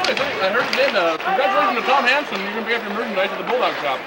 know. I heard it did. Congratulations to Tom Hansen. You're going to pick up your merchandise at the Bulldog shop.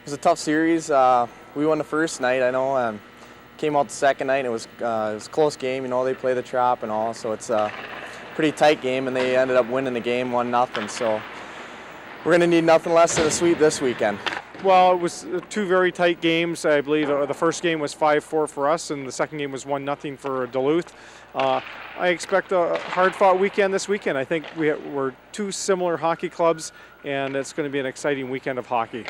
was a tough series. We won the first night, I know, and came out the second night. And it was a close game. You know, they play the Trop and all, so it's a pretty tight game, and they ended up winning the game 1-0. So we're going to need nothing less than a sweep this weekend. Well, it was two very tight games. I believe the first game was 5-4 for us, and the second game was 1-0 for Duluth. I expect a hard-fought weekend this weekend. I think we're two similar hockey clubs, and it's going to be an exciting weekend of hockey.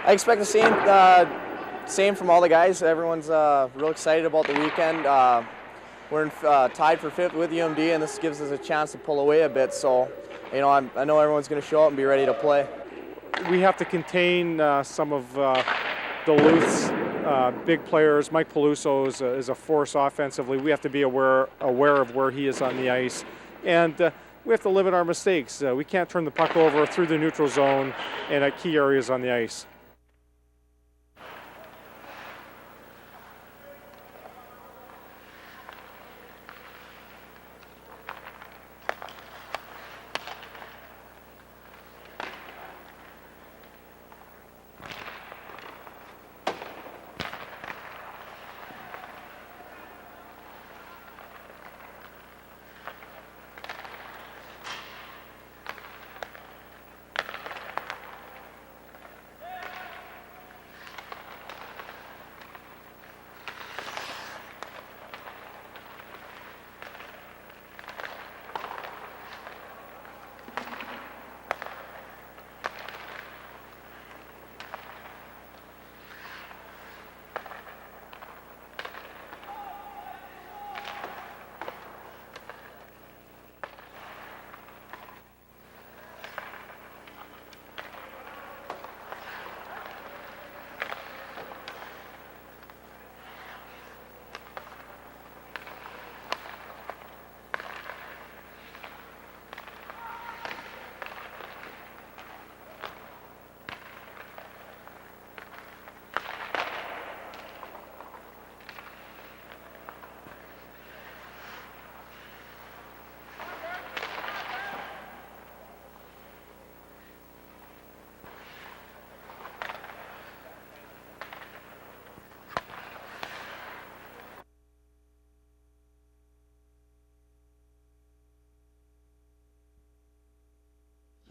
I expect the same from all the guys. Everyone's real excited about the weekend. We're tied for 5th with UMD, and this gives us a chance to pull away a bit. So, you know, I know everyone's going to show up and be ready to play. We have to contain some of Duluth's big players. Mike Peluso is a force offensively. We have to be aware of where he is on the ice, and we have to limit our mistakes. We can't turn the puck over through the neutral zone and at key areas on the ice.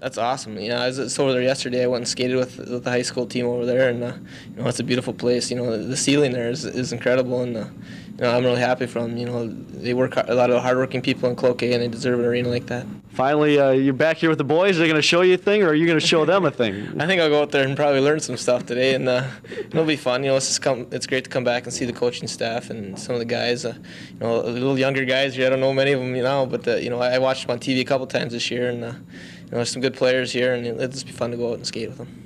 That's awesome. You know, I was over there yesterday. I went and skated with the high school team over there, and you know, it's a beautiful place. You know, the ceiling there is incredible, and you know, I'm really happy for them. You know, they work a lot of hardworking people in Cloquet, and they deserve an arena like that. Finally, you're back here with the boys. Are they going to show you a thing, or are you going to show them a thing? I think I'll go out there and probably learn some stuff today, and it'll be fun. You know, it's great to come back and see the coaching staff and some of the guys. You know, the little younger guys here. I don't know many of them, you know, but you know, I watched them on TV a couple times this year, and you know, there's some good players here, and it'll just be fun to go out and skate with them.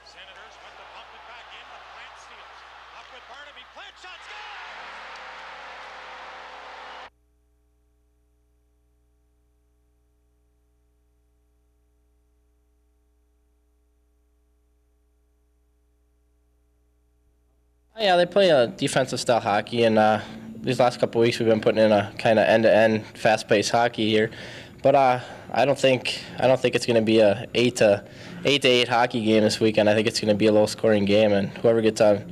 Senators went to pump it back in, but Plant steals. Up with Barnaby. Plant shot, score! Yeah, they play a defensive style hockey, and these last couple of weeks we've been putting in a kind of end-to-end, fast-paced hockey here. But I don't think it's going to be a 8-8 hockey game this weekend. I think it's going to be a low-scoring game, and whoever gets on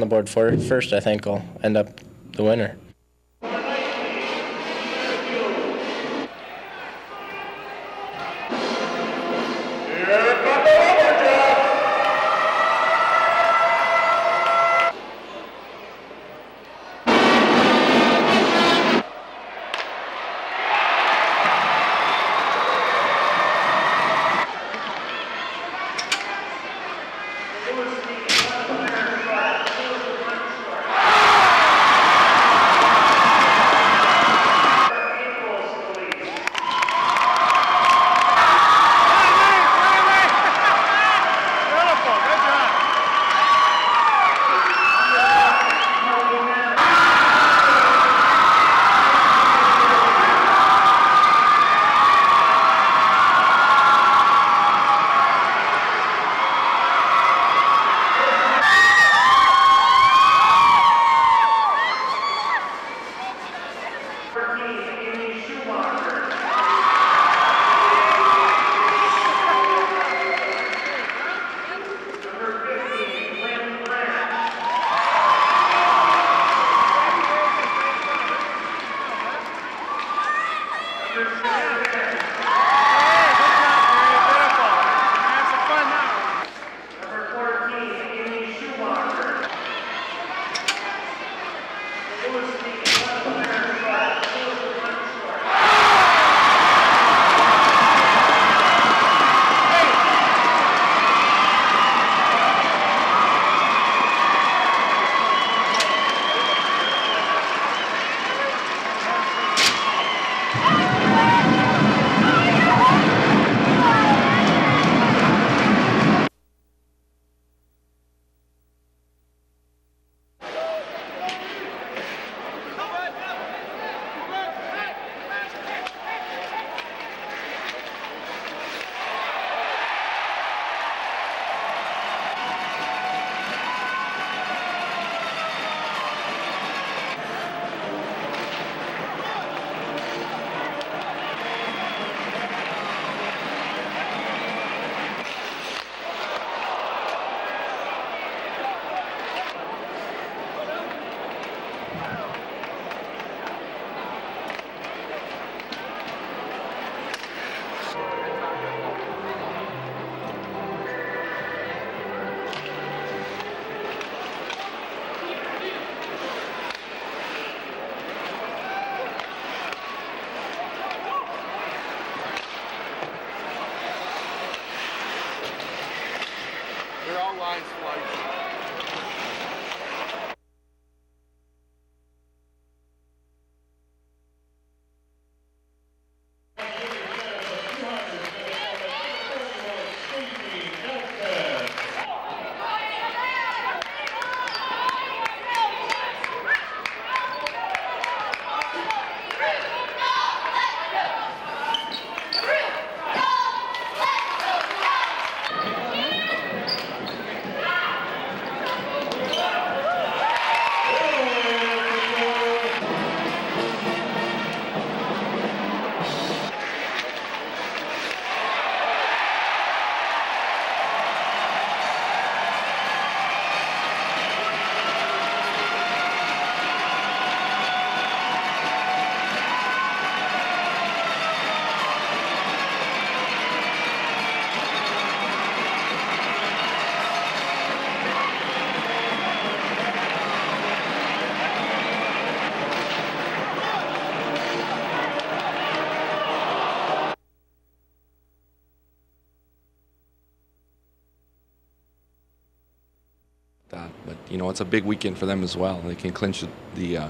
the board first, I think, will end up the winner. They're all line spliced. But you know, it's a big weekend for them as well. They can clinch the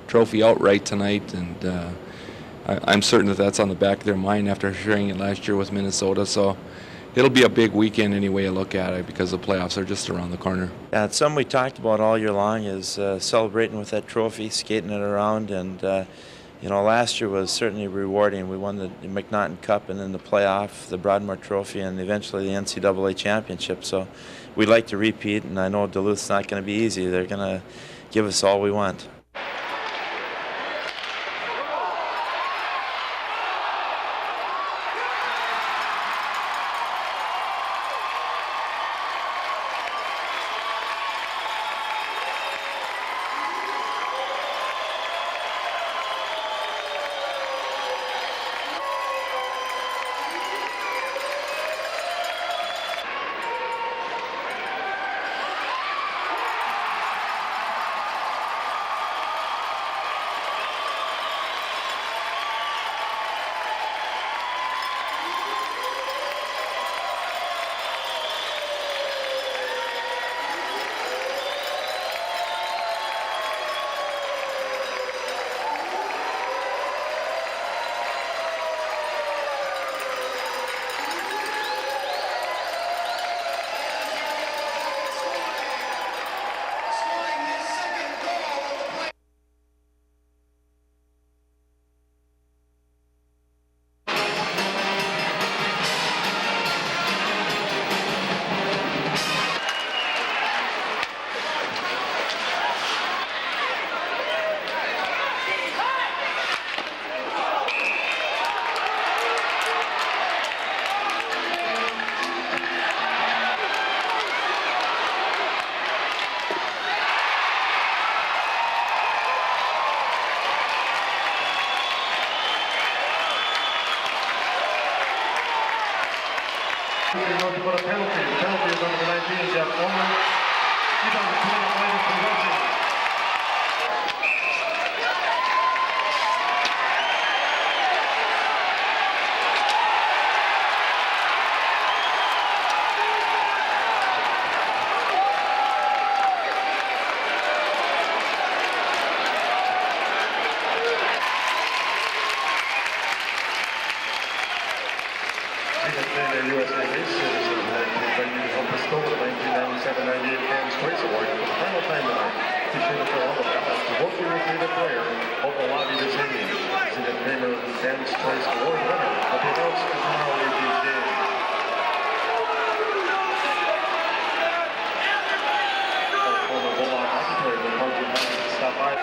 trophy outright tonight, and I'm certain that that's on the back of their mind after sharing it last year with Minnesota. So it'll be a big weekend any way you look at it, because the playoffs are just around the corner. Yeah, it's something we talked about all year long, is celebrating with that trophy, skating it around, and you know, last year was certainly rewarding. We won the McNaughton Cup and then the playoff, the Broadmoor Trophy, and eventually the NCAA championship. So we'd like to repeat, and I know Duluth's not going to be easy. They're going to give us all we want. For a penalty. The penalty is under the 19, Jeff Bowman. He's on the 2-minute possession. USA race citizen had been helped bestow the 1997-98 Fans Choice Award for the final time tonight. Be sure to fill out the ballot to vote for your favorite player. Vote the lobby this evening. Stephen Kramer, Fans Choice Award winner, will be announced at tomorrow evening's game. Former Bulldog hockey player will stop by.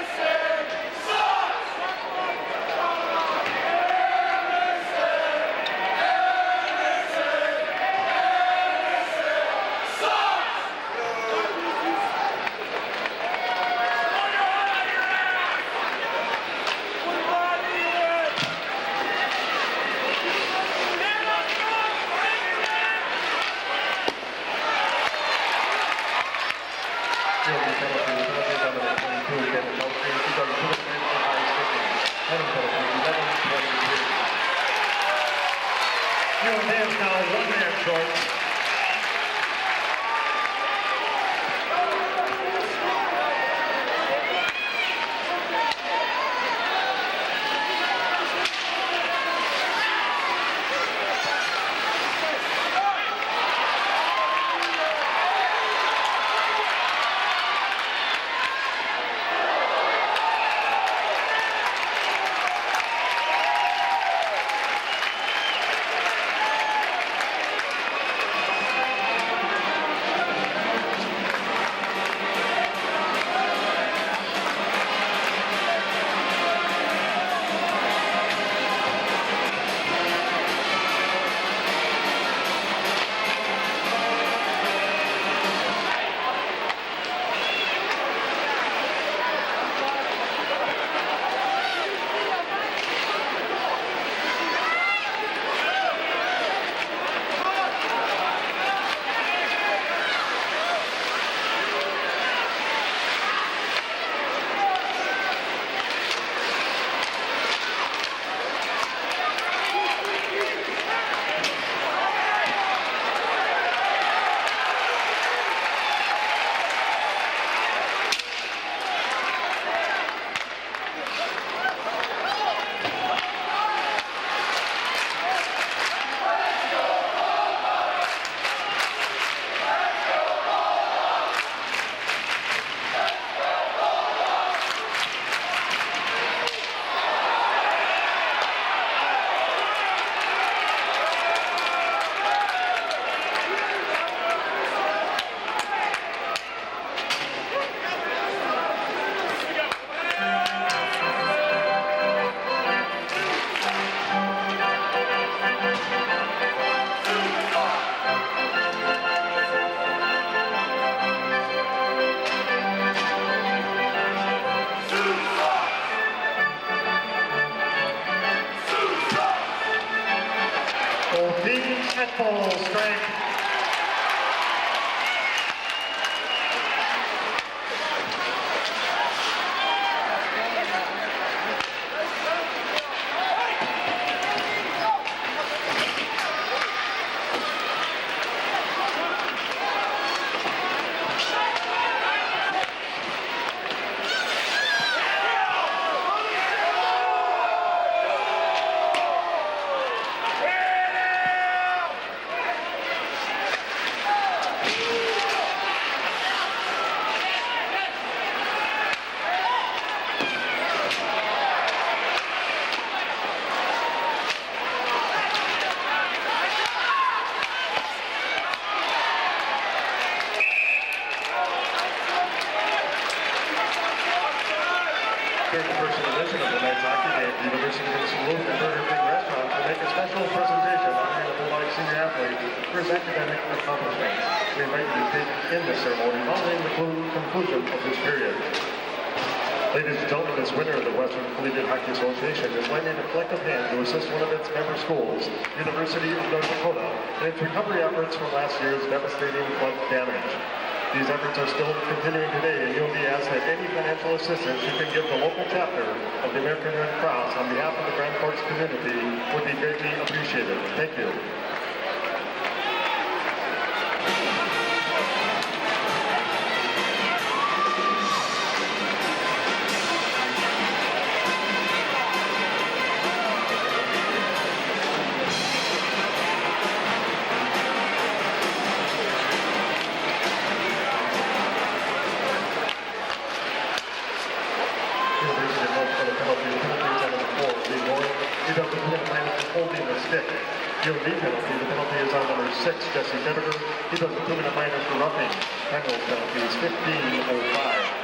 Both teams at full strength. During the first edition of the night's hockey game, the University of Salute and Burger King Restaurant will make a special presentation honoring the Bulldogs senior athlete for his academic accomplishments. We invite you to take in this ceremony following the conclusion of this period. Ladies and gentlemen, this winner of the Western Collegiate Hockey Association is lending a collective hand to assist one of its member schools, University of North Dakota, in its recovery efforts from last year's devastating flood damage. These efforts are still continuing today, and you'll be asked that any financial assistance you can give the local chapter of the American Red Cross on behalf of the Grand Forks community would be greatly appreciated. Thank you. Holding the stick. You'll need penalty. The penalty is on number 6, Jesse Dedeker. He does the 2-minute minor for roughing. Penalty penalty is 15:05.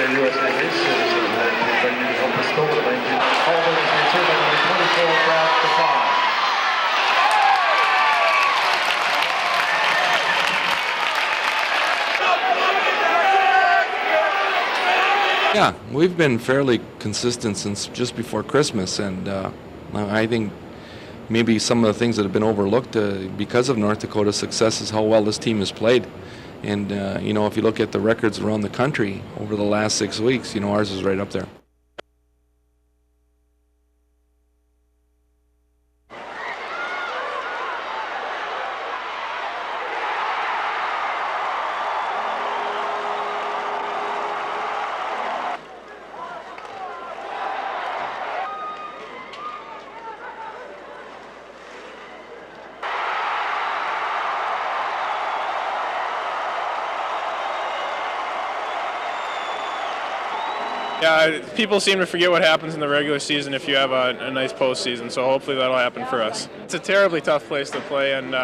USA Race Series of the night. We invite you to help us go with the 19. All those is returned by number 24, Brad Stefan. Yeah, we've been fairly consistent since just before Christmas, and I think maybe some of the things that have been overlooked because of North Dakota's success is how well this team has played. And, you know, if you look at the records around the country over the last 6 weeks, you know, ours is right up there. Yeah, people seem to forget what happens in the regular season if you have a nice postseason, so hopefully that'll happen for us. It's a terribly tough place to play, and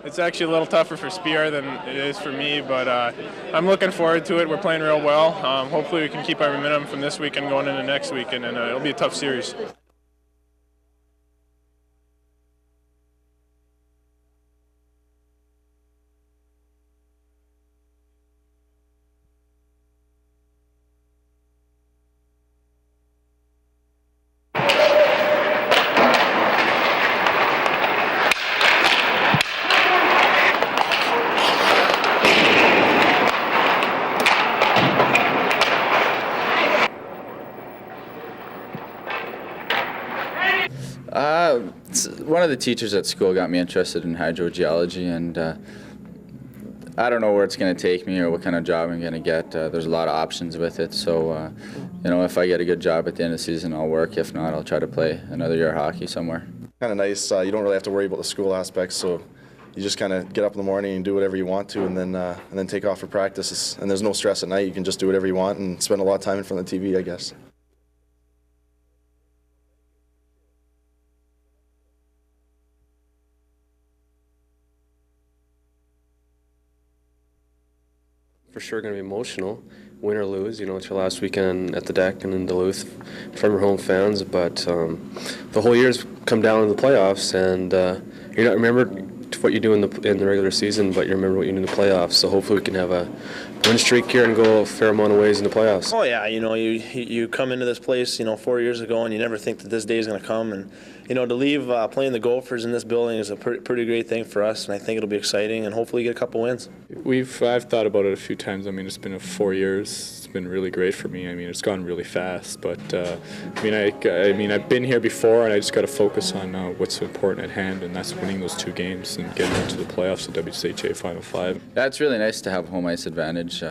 it's actually a little tougher for Spear than it is for me, but I'm looking forward to it. We're playing real well. Hopefully we can keep our momentum from this weekend going into next weekend, and it'll be a tough series. One of the teachers at school got me interested in hydrogeology, and I don't know where it's going to take me or what kind of job I'm going to get. There's a lot of options with it, so you know, if I get a good job at the end of the season, I'll work. If not, I'll try to play another year of hockey somewhere. Kind of nice. You don't really have to worry about the school aspects, so you just kind of get up in the morning and do whatever you want to, and then take off for practice. And there's no stress at night. You can just do whatever you want and spend a lot of time in front of the TV, I guess. For sure going to be emotional, win or lose. You know, it's your last weekend at the deck and in Duluth from your home fans, but the whole year's come down to the playoffs, and you're not remembered what you do in the regular season, but you remember what you do in the playoffs. So hopefully we can have a win streak here and go a fair amount of ways in the playoffs. Oh yeah, you know, you come into this place, you know, 4 years ago, and you never think that this day is going to come, and you know, to leave playing the Gophers in this building is a pretty great thing for us, and I think it'll be exciting, and hopefully get a couple wins. I've thought about it a few times. I mean, it's been 4 years. It's been really great for me. I mean, it's gone really fast, but I mean, I've been here before, and I just got to focus on what's important at hand, and that's winning those 2 games and getting into the playoffs, the WCHA Final 5. Yeah, it's really nice to have home ice advantage.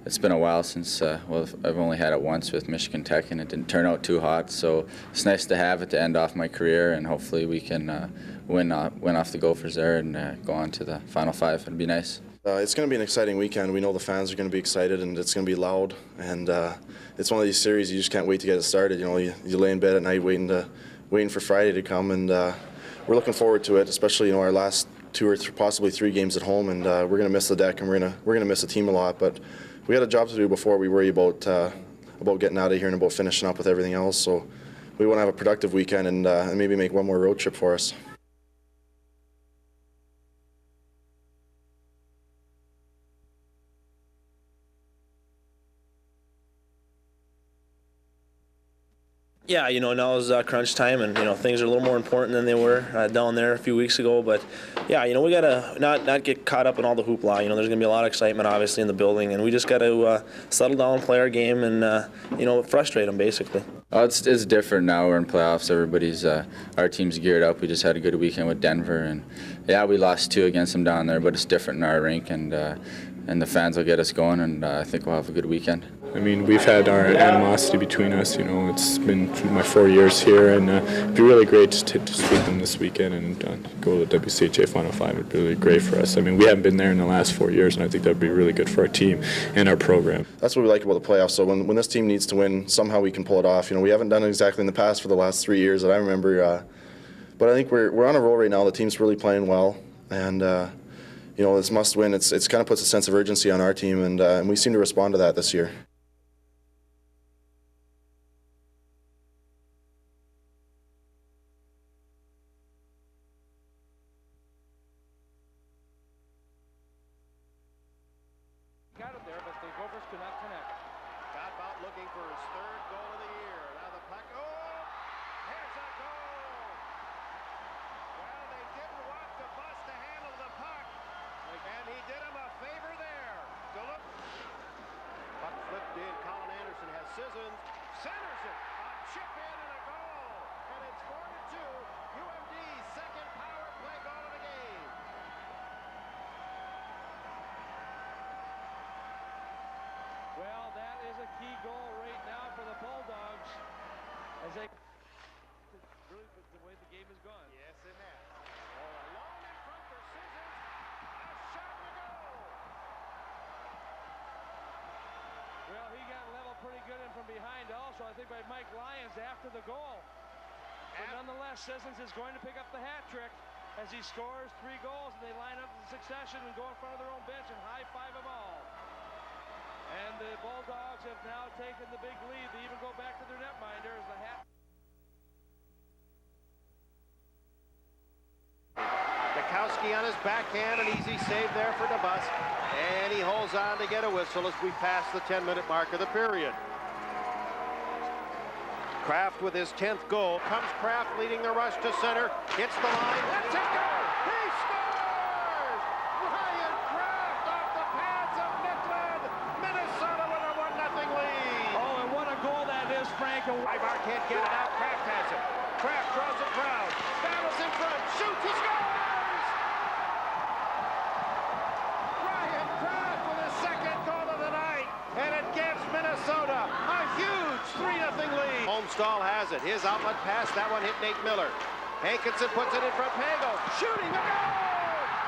It's been a while since, well, I've only had it once with Michigan Tech, and it didn't turn out too hot, so it's nice to have it to end off my career, and hopefully we can win off the Gophers there and go on to the Final 5. It'd be nice. It's going to be an exciting weekend. We know the fans are going to be excited, and it's going to be loud, and it's one of these series you just can't wait to get it started. You know, you lay in bed at night waiting for Friday to come, and we're looking forward to it, especially, you know, our last 2 or possibly 3 games at home, and we're going to miss the deck, and we're going to miss the team a lot, but we got a job to do before we worry about getting out of here and about finishing up with everything else. So we want to have a productive weekend and maybe make one more road trip for us. Yeah, you know, now is crunch time, and you know, things are a little more important than they were down there a few weeks ago. But yeah, you know, we gotta not get caught up in all the hoopla. You know, there's gonna be a lot of excitement, obviously, in the building, and we just gotta settle down, play our game, and you know, frustrate them basically. It's different now. We're in playoffs. Everybody's our team's geared up. We just had a good weekend with Denver, and yeah, we lost 2 against them down there, but it's different in our rink, and the fans will get us going, and I think we'll have a good weekend. I mean, we've had our animosity between us. You know, it's been through my 4 years here, and it'd be really great to sweep them this weekend and go to the WCHA Final 5. It'd be really great for us. I mean, we haven't been there in the last 4 years, and I think that'd be really good for our team and our program. That's what we like about the playoffs. So when this team needs to win, somehow we can pull it off. You know, we haven't done it exactly in the past for the last 3 years that I remember, but I think we're on a roll right now. The team's really playing well, and you know, this must win. It's kind of puts a sense of urgency on our team, and we seem to respond to that this year. Got it there, but the Gophers could not connect. Godbout looking for his 3rd goal of the year. Now the puck. Oh! Here's a goal! Well, they didn't want the bus to handle the puck, and he did him a favor there. Puck flipped in. Colin Anderson has Sissons. Centers it. A chip in and a goal. And it's 4-2. UMD's 2nd power play goal of the game. Well, that is a key goal right now for the Bulldogs as they really the way the game has gone. Yes, it has. Alone in front for Sissons. A shot to go. Well, he got level pretty good in from behind. I think, by Mike Lyons after the goal. But nonetheless, Sissons is going to pick up the hat trick as he scores 3 goals, and they line up in succession and go in front of their own bench and high-five them all. And the Bulldogs have now taken the big lead. They even go back to their netminder as the hat. Bukowski on his backhand, an easy save there for DeBus. And he holds on to get a whistle as we pass the 10-minute mark of the period. Kraft with his 10th goal. Comes Kraft leading the rush to center. Hits the line. Lets it go! He scores! Ryan Kraft off the pads of Nicklin. Minnesota with a 1-0 lead. Oh, and what a goal that is, Frank. And Ibar can't get it out. Kraft has it. Kraft draws a crowd. Battles in front. Shoots. He scores! Ryan Kraft with his 2nd goal of the night. And it gives Minnesota a huge 3-0 lead. Homestall has it. His outlet pass. That one hit Nate Miller. Hankinson puts it in front. Pago shooting the goal!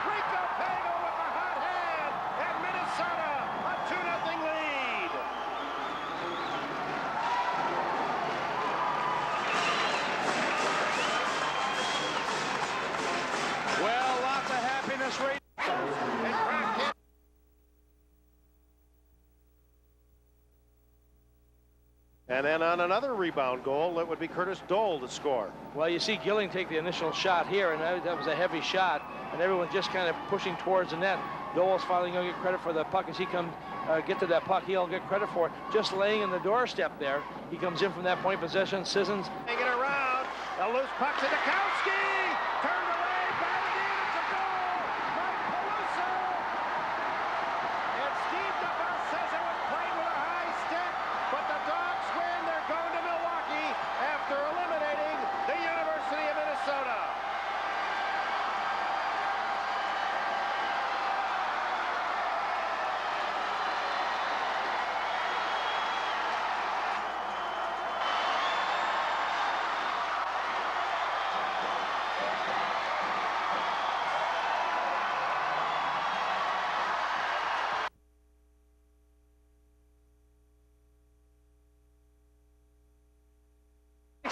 Rico Pago with the hot hand. And Minnesota a 2-0 lead. well, lots of happiness right. And Kraft hit. And then on another rebound goal, it would be Curtis Dole to score. Well, you see Gilling take the initial shot here, and that was a heavy shot, and everyone's just kind of pushing towards the net. Dole's finally going to get credit for the puck as he comes get to that puck. He'll get credit for it. Just laying in the doorstep there. He comes in from that point possession. Sissons. Hanging around. A loose puck to Bukowski. Turned away. Batted in. It's a goal. Mike Peluso. And Steve DeBus says it was played with a high stick. But the Dogs win. They're going to Milwaukee after eliminating the University of Minnesota.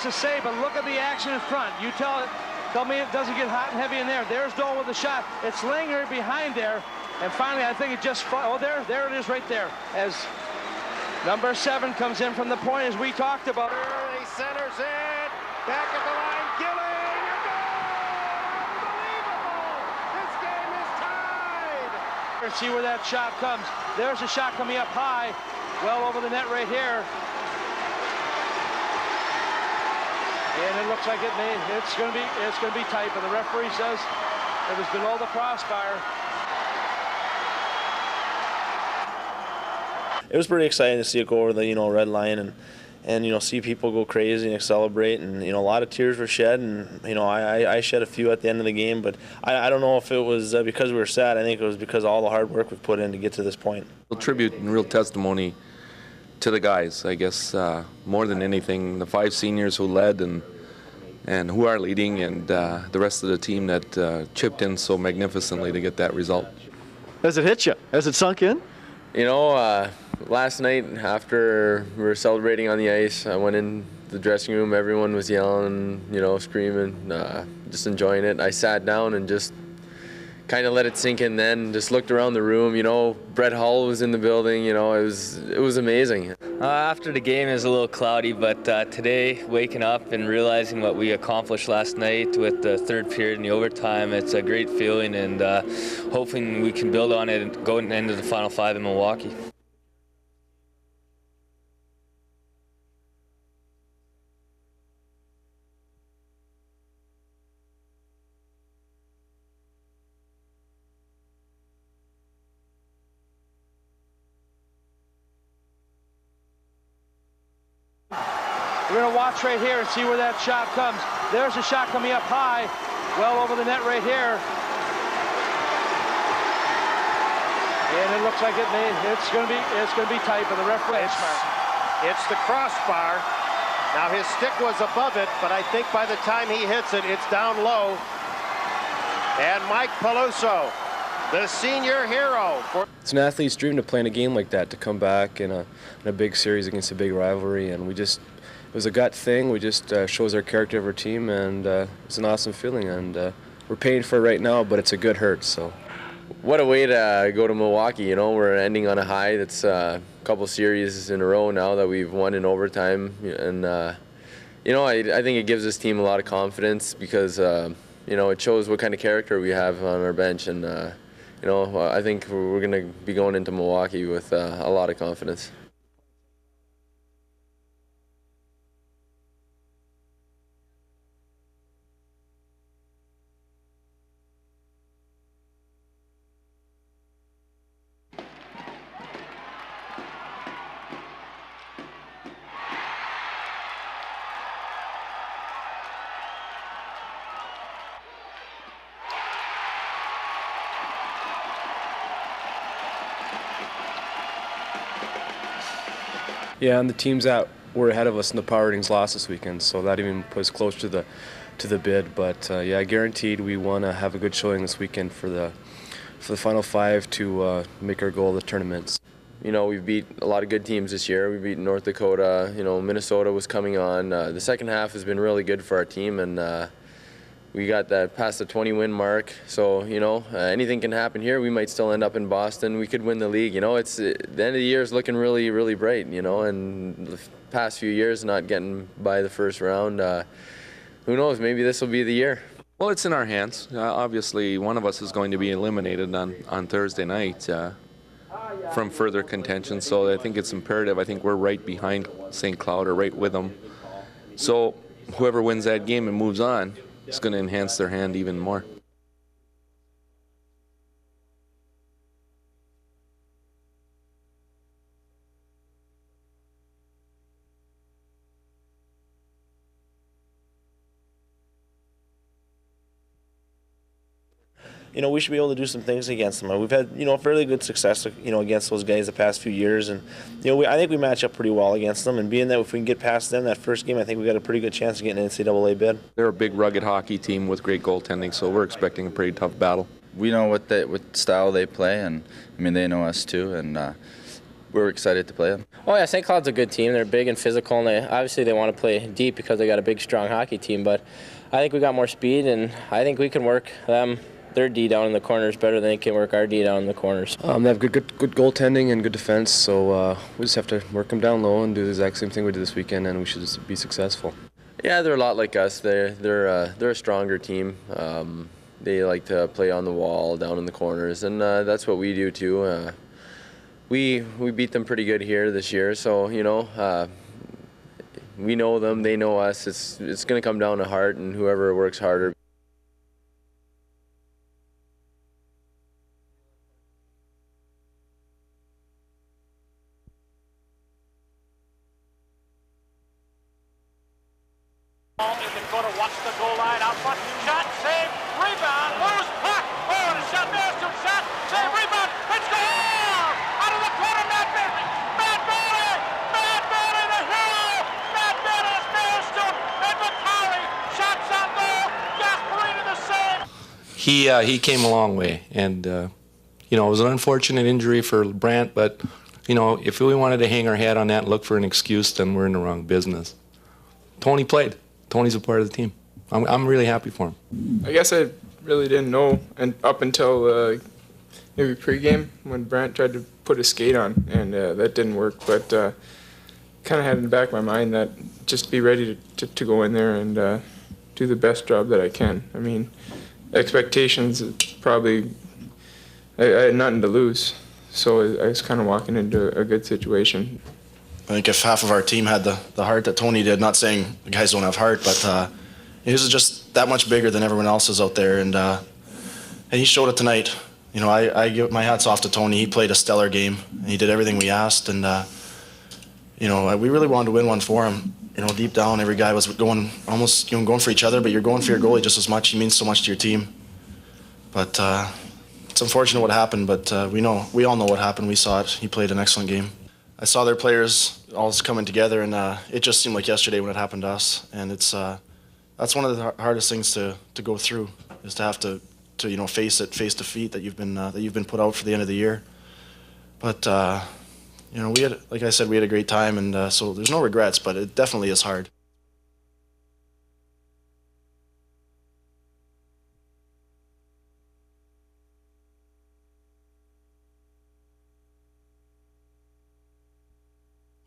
To say, but look at the action in front. You tell me it doesn't get hot and heavy in there. There's Dole with the shot. It's Langer behind there, and finally I think it just there it is right there as number 7 comes in from the point as we talked about. He centers it. Back at the line, Gilling. A goal! Unbelievable! This game is tied. Let's see where that shot comes. There's a shot coming up high, well over the net right here. And it looks like it's going to be tight, but the referee says it was below the crossbar. It was pretty exciting to see it go over the red line and see people go crazy and celebrate, and a lot of tears were shed, and I shed a few at the end of the game, but I don't know if it was because we were sad. I think it was because of all the hard work we've put in to get to this point. Real tribute and real testimony to the guys, I guess, more than anything, the 5 seniors who led and who are leading, and the rest of the team that chipped in so magnificently to get that result. Has it hit you? Has it sunk in? Last night after we were celebrating on the ice, I went in the dressing room. Everyone was yelling, screaming, just enjoying it. I sat down and just kind of let it sink in, then just looked around the room. Brett Hull was in the building. It was amazing. After the game it was a little cloudy, but today, waking up and realizing what we accomplished last night with the 3rd period and the overtime, it's a great feeling, and hoping we can build on it and go into the Final 5 in Milwaukee. We're going to watch right here and see where that shot comes. There's a shot coming up high, well over the net right here. And it looks like it's going to be tight, but the referee. It's the crossbar. Now his stick was above it, but I think by the time he hits it, it's down low. And Mike Peluso the senior hero. It's an athlete's dream to play in a game like that, to come back in a big series against a big rivalry, and it was a gut thing. We just shows our character of our team, and it's an awesome feeling, and we're paying for it right now, but it's a good hurt. So, what a way to go to Milwaukee. You know, we're ending on a high. That's a couple series in a row now that we've won in overtime, and you know, I think it gives this team a lot of confidence because you know, it shows what kind of character we have on our bench, and you know, I think we're going to be going into Milwaukee with a lot of confidence. yeah, and the teams that were ahead of us in the power ratings lost this weekend, so that even puts close to the bid. But yeah, guaranteed we want to have a good showing this weekend for the final five to make our goal of the tournaments. You know, we've beat a lot of good teams this year. We beat North Dakota. You know, Minnesota was coming on. The second half has been really good for our team, and we got that past the 20-win mark. So, you know, anything can happen here. We might still end up in Boston. We could win the league. You know, it's the end of the year is looking really, really bright. You know, and the past few years not getting by the first round. Who knows? Maybe this will be the year. Well, it's in our hands. Obviously, one of us is going to be eliminated on Thursday night from further contention. So I think it's imperative. I think we're right behind St. Cloud, or right with them. So whoever wins that game and moves on, it's going to enhance their hand even more. You know, we should be able to do some things against them. We've had, you know, fairly good success, you know, against those guys the past few years, and you know, I think we match up pretty well against them. And being that if we can get past them that first game, I think we got a pretty good chance of getting an NCAA bid. They're a big, rugged hockey team with great goaltending, so we're expecting a pretty tough battle. We know what style they play, and I mean they know us too, and we're excited to play them. Oh yeah, St. Cloud's a good team. They're big and physical, and they want to play deep because they got a big, strong hockey team. But I think we got more speed, and I think we can work them. Their D down in the corners better than they can work our D down in the corners. They have good goaltending and good defense, so we just have to work them down low and do the exact same thing we did this weekend, and we should just be successful. Yeah, they're a lot like us. They're a stronger team. They like to play on the wall, down in the corners, and that's what we do too. We beat them pretty good here this year, so you know we know them, they know us. It's going to come down to heart, and whoever works harder. He came a long way, and you know, it was an unfortunate injury for Brant, but you know, if we wanted to hang our hat on that and look for an excuse, then we're in the wrong business. Tony played. Tony's a part of the team. I'm really happy for him. I guess I really didn't know, and up until maybe pregame when Brant tried to put a skate on, and that didn't work. But kind of had in the back of my mind that just be ready to go in there and do the best job that I can. I mean, expectations probably I had nothing to lose, so I was kind of walking into a good situation. I think if half of our team had the heart that Tony did, not saying the guys don't have heart, but his is just that much bigger than everyone else's out there, and he showed it tonight. You know, I give my hats off to Tony. He played a stellar game. He did everything we asked, and you know, we really wanted to win one for him. You know, deep down, every guy was going almost, you know, going for each other, but you're going for your goalie just as much. He means so much to your team. But it's unfortunate what happened, but we all know what happened. We saw it. He played an excellent game. I saw their players all coming together, and it just seemed like yesterday when it happened to us. And it's that's one of the hardest things to go through, is to have to to face defeat that you've been put out for the end of the year. But we had, like I said, we had a great time, and so there's no regrets. But it definitely is hard.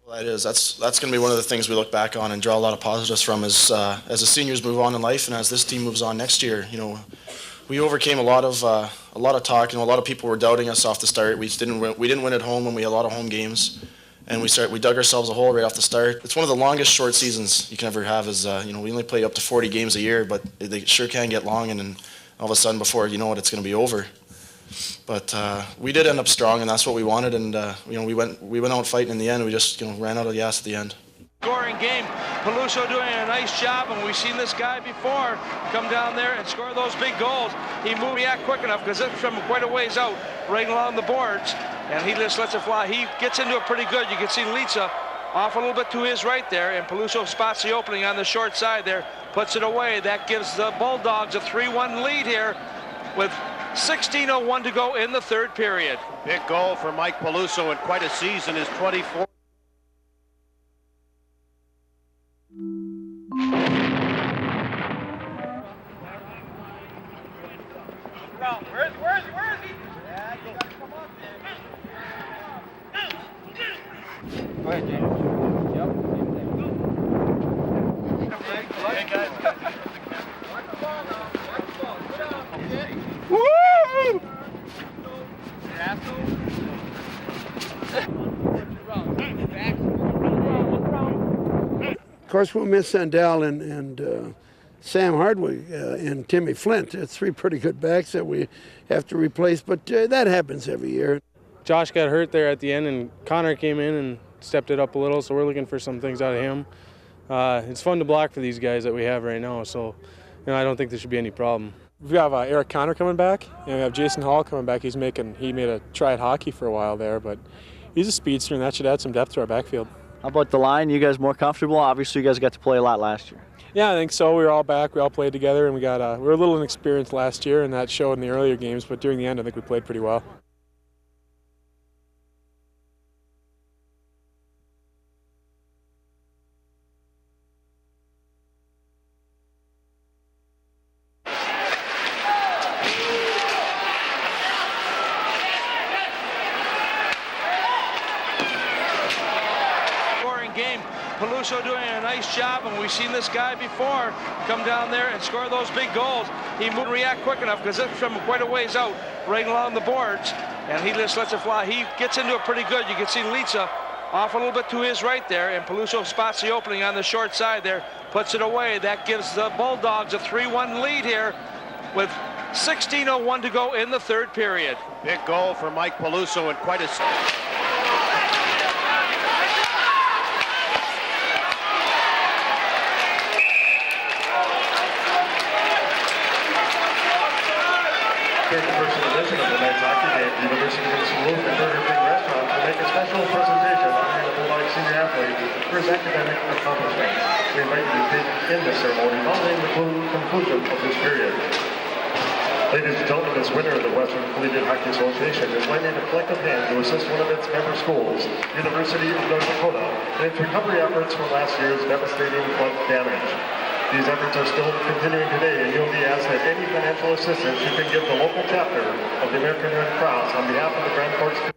Well, that is. That's going to be one of the things we look back on and draw a lot of positives from as the seniors move on in life and as this team moves on next year. We overcame a lot of talk. A lot of people were doubting us off the start. We didn't win at home when we had a lot of home games, and we dug ourselves a hole right off the start. It's one of the longest short seasons you can ever have. We only play up to 40 games a year, but they sure can get long, and then all of a sudden, before you know it, it's going to be over. But we did end up strong, and that's what we wanted. And we went out fighting in the end. We just ran out of gas at the end. Scoring game. Peluso doing a nice job, and we've seen this guy before come down there and score those big goals. He moved react quick enough because it's from quite a ways out, right along the boards, and he just lets it fly. He gets into it pretty good. You can see Litsa off a little bit to his right there, and Peluso spots the opening on the short side there, puts it away. That gives the Bulldogs a 3-1 lead here with 16:01 to go in the third period. Big goal for Mike Peluso in quite a season, his 24th. Where is he? Yeah, you gotta come up there. Go ahead, James. Yep, same thing. Hey, guys. Watch the ball now. Watch the ball. Go down. Okay. Woo! Of course, we'll miss Sandell and Sam Hardwick and Timmy Flint. It's three pretty good backs that we have to replace, but that happens every year. Josh got hurt there at the end, and Connor came in and stepped it up a little, so we're looking for some things out of him. It's fun to block for these guys that we have right now, so I don't think there should be any problem. We have Eric Connor coming back, and we have Jason Hall coming back. He made a try at hockey for a while there, but he's a speedster, and that should add some depth to our backfield. How about the line? You guys more comfortable? Obviously, you guys got to play a lot last year. Yeah, I think so. We were all back. We all played together, and we were a little inexperienced last year, and that showed in the earlier games. But during the end, I think we played pretty well. Peluso doing a nice job, and we've seen this guy before come down there and score those big goals. He moved react quick enough because it's from quite a ways out, right along the boards, and he just lets it fly. He gets into it pretty good. You can see Litsa off a little bit to his right there, and Peluso spots the opening on the short side there, puts it away. That gives the Bulldogs a 3-1 lead here with 16:01 to go in the third period. Big goal for Mike Peluso in quite a... During the first edition of tonight's hockey game, the University of Duluth and Burger King Restaurant will make a special presentation honoring the Bulldogs senior athlete for his academic accomplishments. We invite you to take in this ceremony following the conclusion of this period. Ladies and gentlemen, this winner of the Western Collegiate Hockey Association is lending a collective hand to assist one of its member schools, University of North Dakota, in its recovery efforts from last year's devastating flood damage. These efforts are still continuing today, and you'll be asked that any financial assistance you can give the local chapter of the American Red Cross on behalf of the Grand Forks community.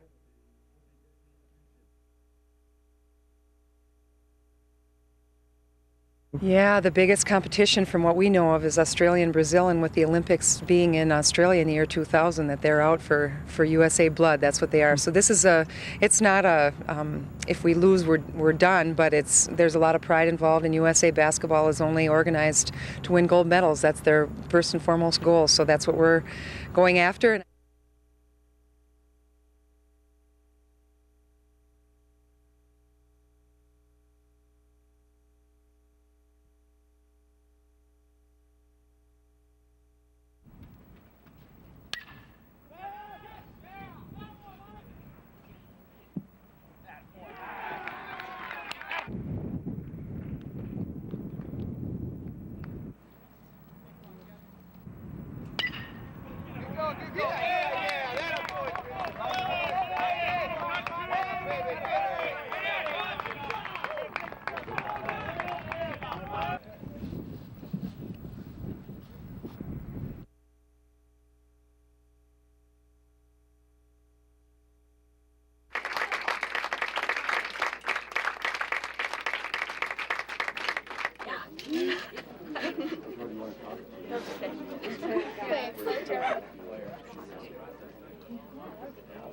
Yeah, the biggest competition from what we know of is Australia and Brazil, and with the Olympics being in Australia in the year 2000, that they're out for USA blood. That's what they are. So this is it's not a, if we lose, we're done, but there's a lot of pride involved, and USA basketball is only organized to win gold medals. That's their first and foremost goal, so that's what we're going after.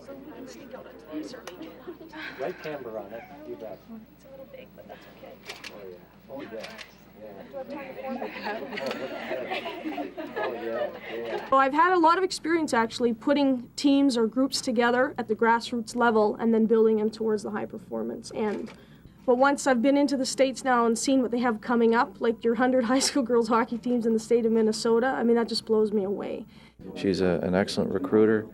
So we can sneak out into these or we cannot. Right camber on it, you bet. It's a little big, but that's okay. Oh, yeah. Oh, yeah. Well, I've had a lot of experience actually putting teams or groups together at the grassroots level and then building them towards the high performance end. But once I've been into the States now and seen what they have coming up, like your 100 high school girls hockey teams in the state of Minnesota, I mean, that just blows me away. She's an excellent recruiter.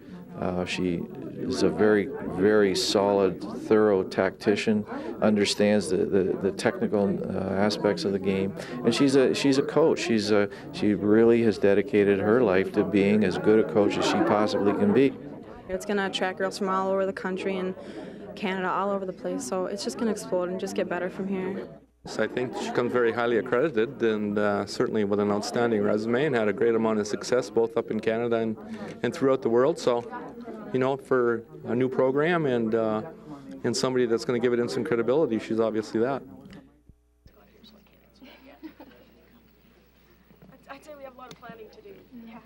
She is a very, very solid, thorough tactician, understands the technical aspects of the game, and she's a coach. She really has dedicated her life to being as good a coach as she possibly can be. It's going to attract girls from all over the country and Canada, all over the place, so it's just going to explode and just get better from here. So I think she comes very highly accredited and certainly with an outstanding resume and had a great amount of success both up in Canada and throughout the world. So, you know, for a new program and somebody that's going to give it instant credibility, she's obviously that. I'd say we have a lot of planning to do. Yeah.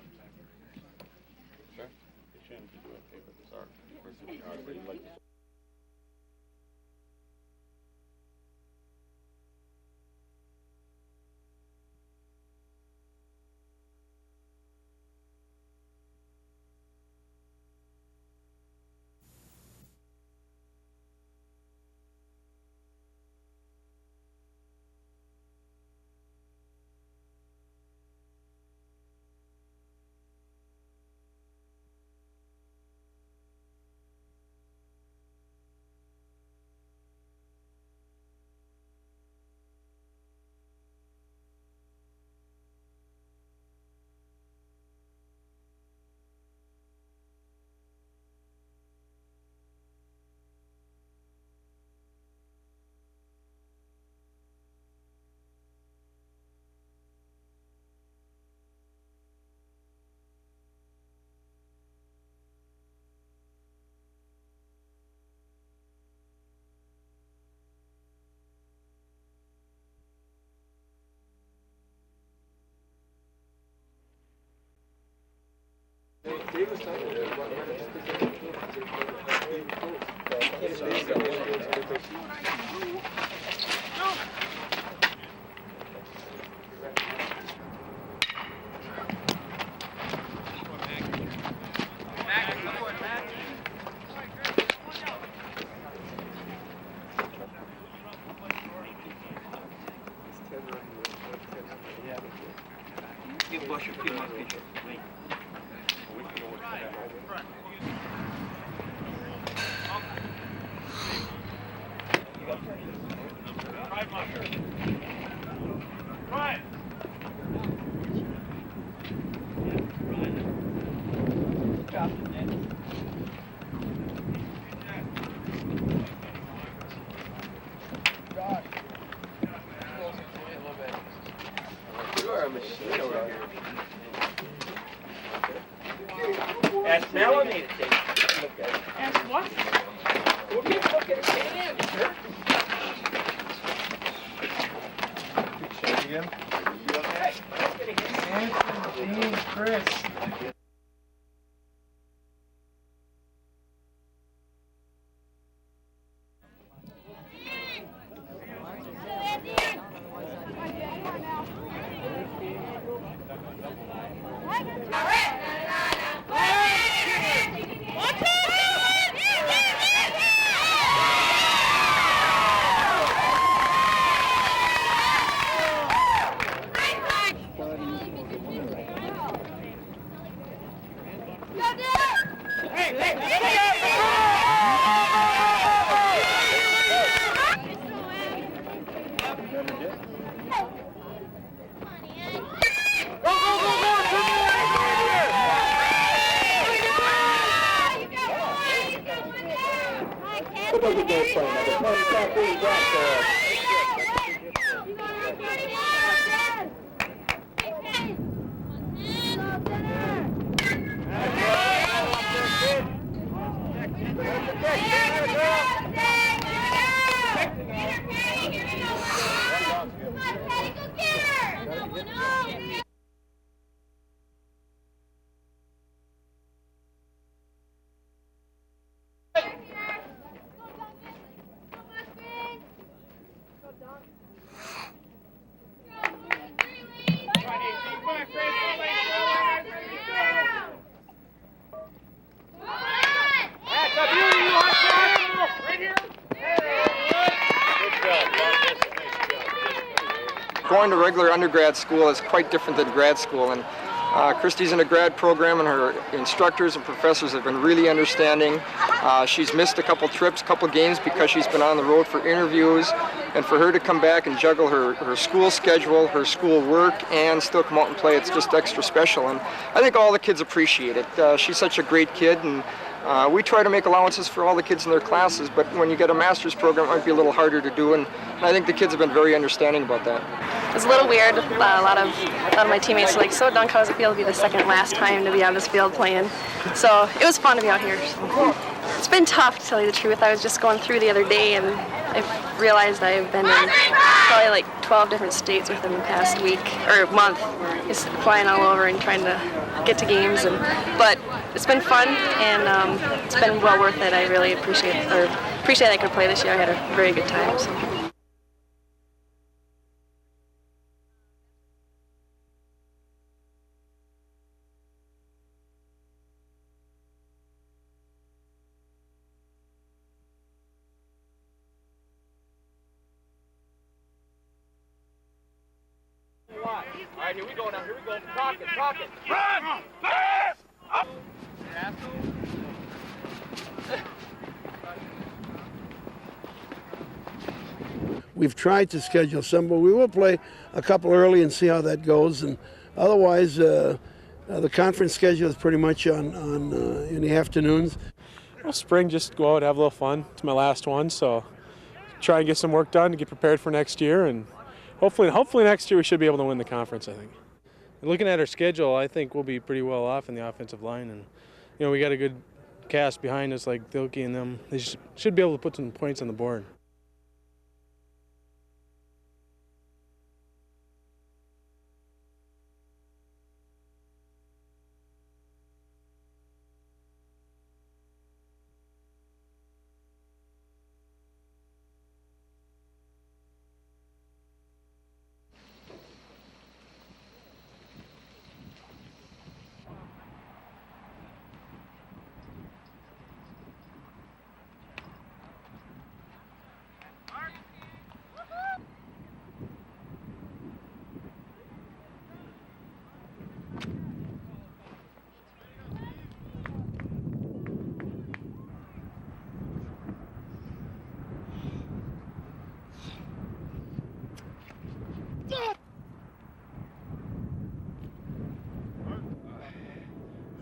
Ask Melanie to take a look at it. Ask what? We'll get a look at it. Sure. Again? Okay. Anthony, Dean, Chris. Going to regular undergrad school is quite different than grad school, and Christy's in a grad program, and her instructors and professors have been really understanding. She's missed a couple trips, couple games because she's been on the road for interviews, and for her to come back and juggle her school schedule, her school work, and still come out and play, it's just extra special, and I think all the kids appreciate it. She's such a great kid, and we try to make allowances for all the kids in their classes, but when you get a master's program, it might be a little harder to do, and I think the kids have been very understanding about that. It's a little weird. A lot of my teammates are like, "So, Dunk, how does it feel to be the second last time to be on this field playing?" So it was fun to be out here. So. It's been tough, to tell you the truth. I was just going through the other day, and I realized I've been in probably like 12 different states within the past week or month, just flying all over and trying to get to games. But it's been fun, and it's been well worth it. I really appreciate that I could play this year. I had a very good time. So. All right, here we go now. Here we go. Talk it. Run! Pass! Up! We've tried to schedule some, but we will play a couple early and see how that goes. And otherwise, the conference schedule is pretty much on in the afternoons. Well, spring, just go out, have a little fun. It's my last one, so try and get some work done to get prepared for next year, and hopefully next year we should be able to win the conference, I think. Looking at our schedule, I think we'll be pretty well off in the offensive line, and we got a good cast behind us like Dilke and them. They should be able to put some points on the board.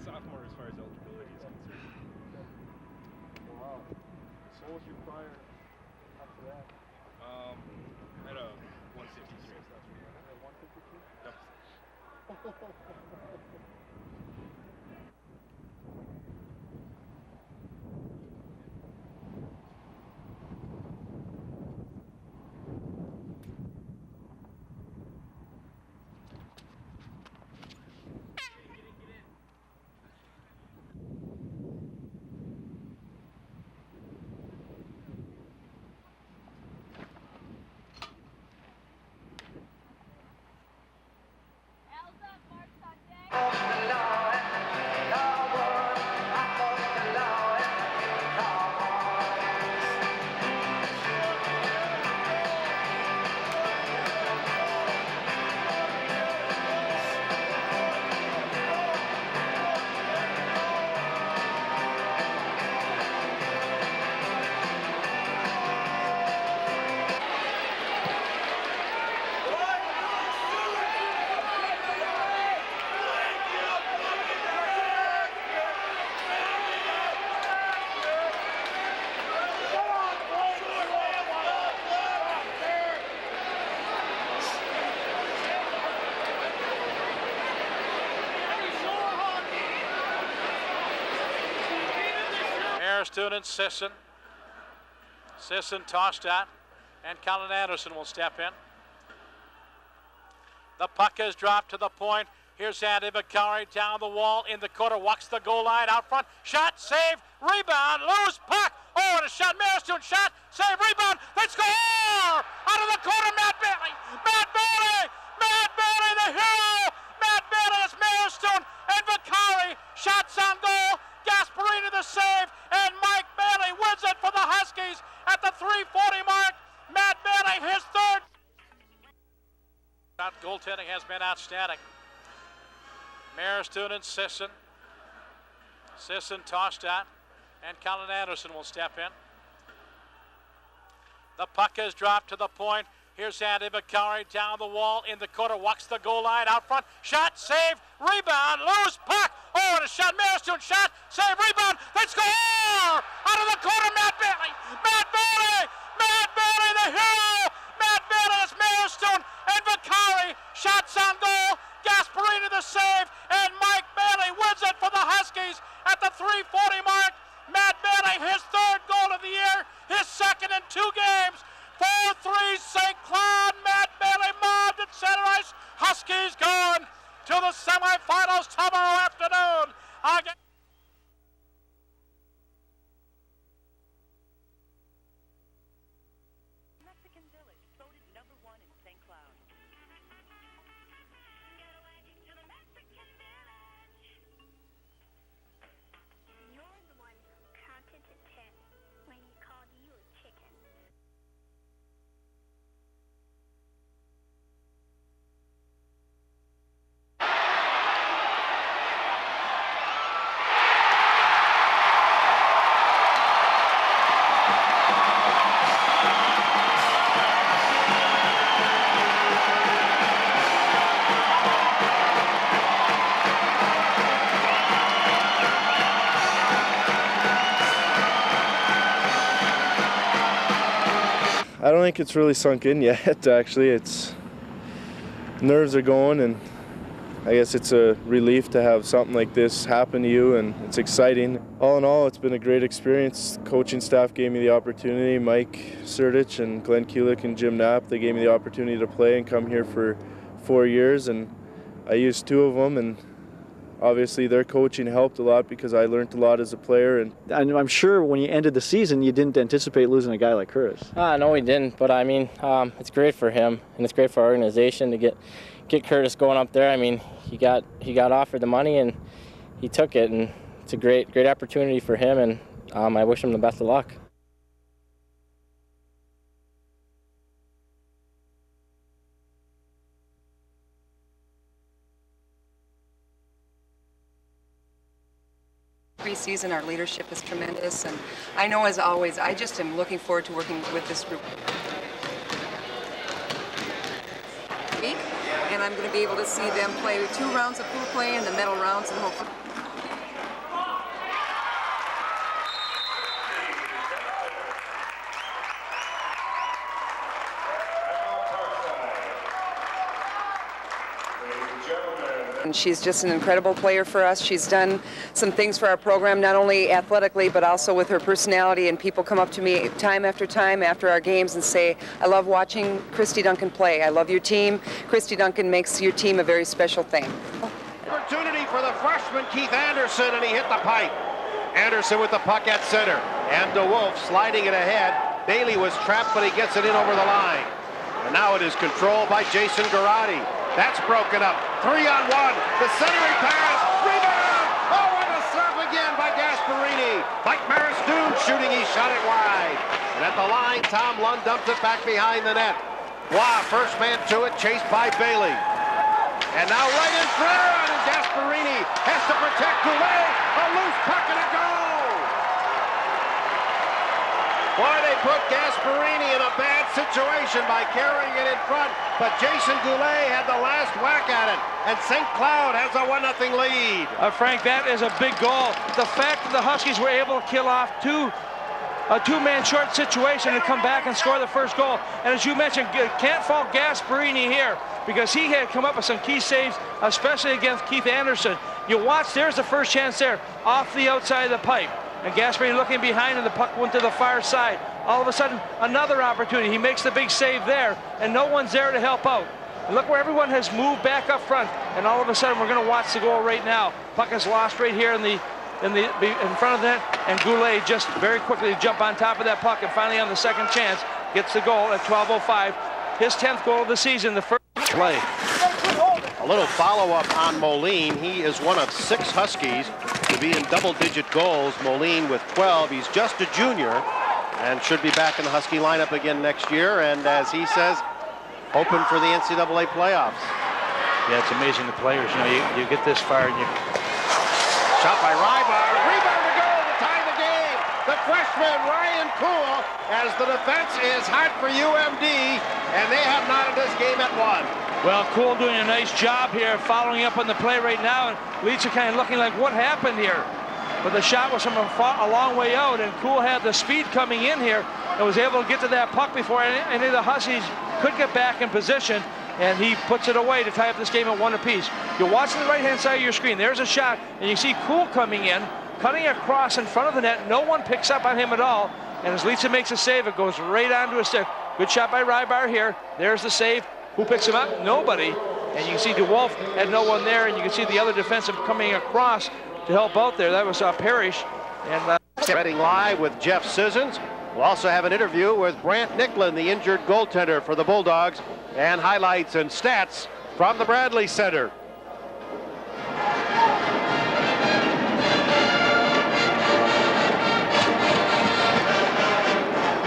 Sophomore as far as eligibility is concerned. Wow. So what was your prior after that? I had a 153. 152? Yep. Student Sisson. Sisson tossed at, and Colin Anderson will step in. The puck is dropped to the point. Here's Andy Vicari down the wall in the corner, walks the goal line out front. Shot, save, rebound, loose puck. Oh, and a shot, Maristown shot, save, rebound. They score! Out of the corner, Matt Bailey. Matt Bailey, the hero. Matt Bailey, it's Maristown and Vicari. Shots on goal. Gasparini the save, and Mike Bailey wins it for the Huskies at the 3:40 mark. Matt Bailey, his third. That goaltending has been outstanding. Maristun and Sisson. Sisson tossed at, and Colin Anderson will step in. The puck is dropped to the point. Here's Andy McCowry down the wall in the corner, walks the goal line out front. Shot, save, rebound, loose puck. Oh, and a shot, Maristun, shot, save, rebound. They score! Out of the corner, Matt Bailey! Matt Bailey! Matt Bailey, the hero! Matt Bailey, it's Maristun and McCowry. Shots on goal. Gasparini the save, and Mike Bailey wins it for the Huskies at the 3:40 mark. Matt Bailey, his third goal of the year, his second in 2 games. 4-3 St. Cloud. Matt Bailey mobbed at center ice. Huskies going to the semifinals tomorrow afternoon. Again. Mexican Village, voted #1 in St. Cloud. You're the one who counted to 10 when he called you a chicken. I don't think it's really sunk in yet, actually. It's nerves are going, and I guess it's a relief to have something like this happen to you, and it's exciting. All in all, it's been a great experience. Coaching staff gave me the opportunity. Mike Surdich and Glenn Kulik and Jim Knapp, they gave me the opportunity to play and come here for 4 years, and I used 2 of them, and obviously their coaching helped a lot because I learned a lot as a player. And I'm sure when you ended the season, you didn't anticipate losing a guy like Curtis. No, we didn't. But I mean, it's great for him, and it's great for our organization to get Curtis going up there. I mean, he got offered the money, and he took it, and it's a great opportunity for him. And I wish him the best of luck. Preseason, our leadership is tremendous, and I know, as always, I just am looking forward to working with this group. And I'm going to be able to see them play 2 rounds of pool play and the medal rounds, and hopefully. And she's just an incredible player for us. She's done some things for our program, not only athletically, but also with her personality. And people come up to me time after our games and say, I love watching Christy Duncan play. I love your team. Christy Duncan makes your team a very special thing. Opportunity for the freshman Keith Anderson, and he hit the pipe. Anderson with the puck at center. And DeWolf sliding it ahead. Bailey was trapped, but he gets it in over the line. And now it is controlled by Jason Garrotti. That's broken up. 3-on-1. The centering pass. Rebound. Oh, and a serve again by Gasparini. Mike Maristun shooting. He shot it wide. And at the line, Tom Lund dumps it back behind the net. Wow, first man to it, chased by Bailey. And now right in front, and Gasparini has to protect Goulet. A loose puck and a goal. Boy, they put Gasparini in a bad situation by carrying it in front, but Jason Goulet had the last whack at it, and St. Cloud has a 1-0 lead. Frank, that is a big goal. The fact that the Huskies were able to kill off a two-man short situation and come back and score the first goal. And as you mentioned, can't fault Gasparini here because he had come up with some key saves, especially against Keith Anderson. You watch, there's the first chance there, off the outside of the pipe. And Gasparini looking behind, and the puck went to the far side. All of a sudden, another opportunity. He makes the big save there, and no one's there to help out. And look where everyone has moved back up front, and all of a sudden, we're going to watch the goal right now. Puck is lost right here in front of the net, and Goulet just very quickly jump on top of that puck, and finally on the second chance, gets the goal at 12:05. His 10th goal of the season, the first play. A little follow-up on Moline. He is one of 6 Huskies to be in double-digit goals. Moline with 12. He's just a junior and should be back in the Husky lineup again next year. And as he says, hoping for the NCAA playoffs. Yeah, it's amazing the players. You know, you get this far and you. Shot by Rybar. Rebound to go to tie the game. The freshman, Ryan Kuhl, as the defense is hot for UMD, and they have knotted this game at 1. Well, Kuhl doing a nice job here, following up on the play right now, and Leeds are kind of looking like, what happened here? But the shot was from a long way out, and Kuhl had the speed coming in here and was able to get to that puck before any of the Huskies could get back in position, and he puts it away to tie up this game at 1 apiece. You're watching the right-hand side of your screen. There's a shot, and you see Kuhl coming in, cutting across in front of the net. No one picks up on him at all, and as Leeds makes a save, it goes right onto his stick. Good shot by Rybar here. There's the save. Who picks him up? Nobody. And you can see DeWolf had no one there, and you can see the other defensive coming across to help out there. That was Parrish. And Reading Live with Jeff Sissons. We'll also have an interview with Brant Nicklin, the injured goaltender for the Bulldogs, and highlights and stats from the Bradley Center.